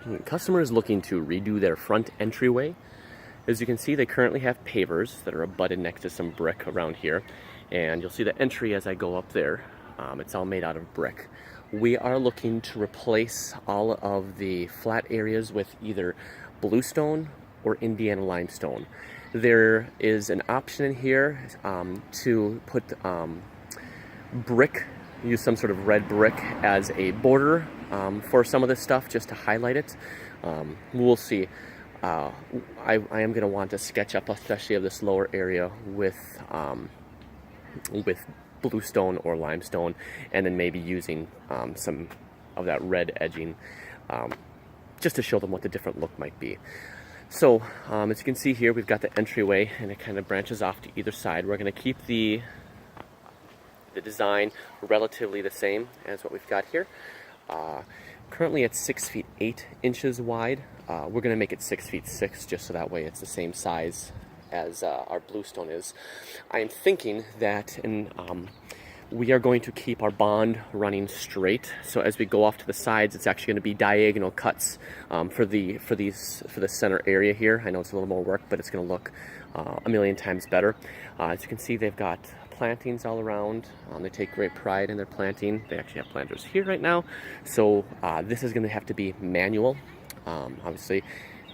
The customer is looking to redo their front entryway. As you can see, they currently have pavers that are abutted next to some brick around here. And you'll see the entry as I go up there. It's all made out of brick. We are looking to replace all of the flat areas with either bluestone or Indiana limestone. There is an option in here to put brick, use some sort of red brick as a border for some of this stuff, just to highlight it. We'll see. I am going to want to sketch up, especially of this lower area, with bluestone or limestone, and then maybe using some of that red edging just to show them what the different look might be. So as you can see here, we've got the entryway, and it kind of branches off to either side. We're going to keep the design relatively the same as what we've got here. Currently it's 6 feet 8 inches wide. We're going to make it 6 feet 6, just so that way it's the same size as our bluestone is. I am thinking that we are going to keep our bond running straight. So as we go off to the sides, it's actually going to be diagonal cuts for the center area here. I know it's a little more work, but it's going to look a million times better. As you can see, they've got plantings all around. They take great pride in their planting. They actually have planters here right now. So this is going to have to be manual. Obviously,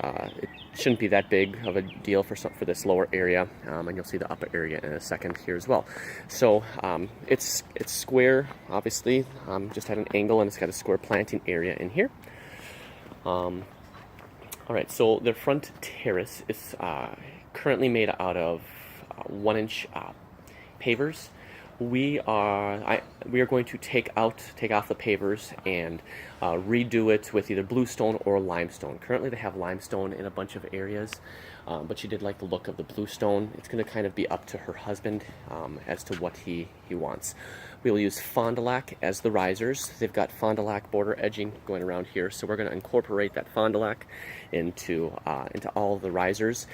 it shouldn't be that big of a deal for this lower area, and you'll see the upper area in a second here as well. So it's square, obviously, just at an angle, and it's got a square planting area in here. All right, so the front terrace is currently made out of 1-inch pavers. We are going to take off the pavers and redo it with either bluestone or limestone. Currently they have limestone in a bunch of areas, but she did like the look of the bluestone. It's going to kind of be up to her husband as to what he wants. We will use Fond du Lac as the risers. They've got Fond du Lac border edging going around here, so we're going to incorporate that Fond du Lac into all of the risers.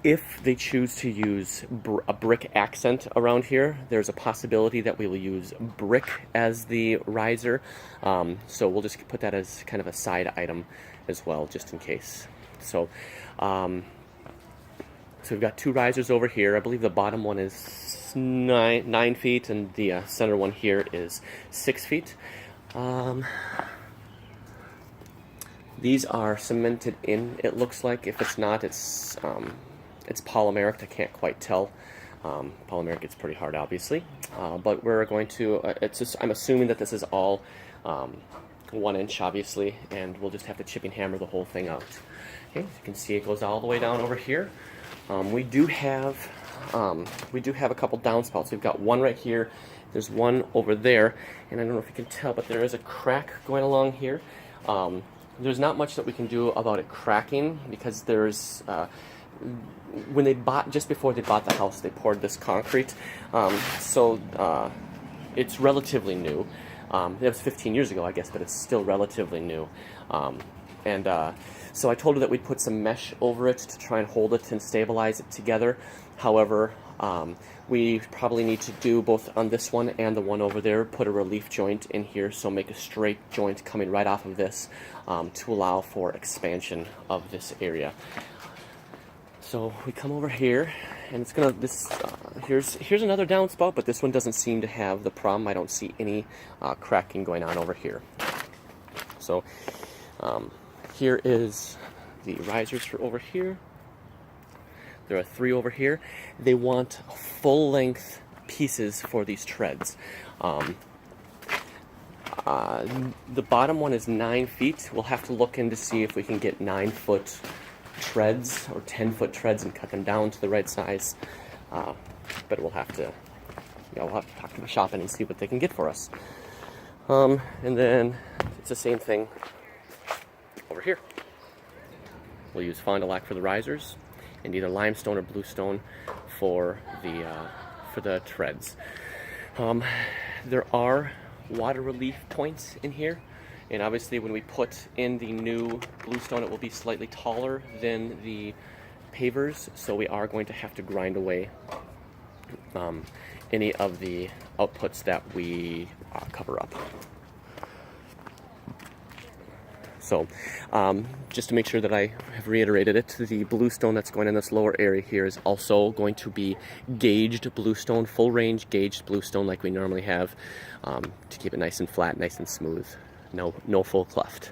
If they choose to use a brick accent around here, there's a possibility that we will use brick as the riser. So we'll just put that as kind of a side item as well, just in case. So, so we've got 2 risers over here. I believe the bottom one is 9 feet, and the center one here is 6 feet. These are cemented in, it looks like. If it's not, it's polymeric. I can't quite tell. Polymeric gets pretty hard, obviously, but we're going to. I'm assuming that this is all 1 inch, obviously, and we'll just have to chipping hammer the whole thing out. Okay, as you can see, it goes all the way down over here. We do have a couple downspouts. We've got one right here. There's one over there, and I don't know if you can tell, but there is a crack going along here. There's not much that we can do about it cracking, because there's just before they bought the house, they poured this concrete, so it's relatively new. It was 15 years ago, I guess, but it's still relatively new. So I told her that we'd put some mesh over it to try and hold it and stabilize it together. However, we probably need to do both on this one and the one over there, put a relief joint in here, so make a straight joint coming right off of this to allow for expansion of this area. So we come over here, and it's gonna here's another downspout, but this one doesn't seem to have the problem. I don't see any cracking going on over here. So here is the risers for over here. There are 3 over here. They want full length pieces for these treads. The bottom one is 9 feet. We'll have to look in to see if we can get 9-foot treads or 10-foot treads and cut them down to the right size, but we'll have to talk to the shop and see what they can get for us. And then it's the same thing over here. We'll use Fond du Lac for the risers, and either limestone or bluestone for the treads. There are water relief points in here. And obviously when we put in the new bluestone, it will be slightly taller than the pavers, so we are going to have to grind away any of the outputs that we cover up. So just to make sure that I have reiterated it, the bluestone that's going in this lower area here is also going to be gauged bluestone, full range gauged bluestone like we normally have, to keep it nice and flat, nice and smooth. No full cleft.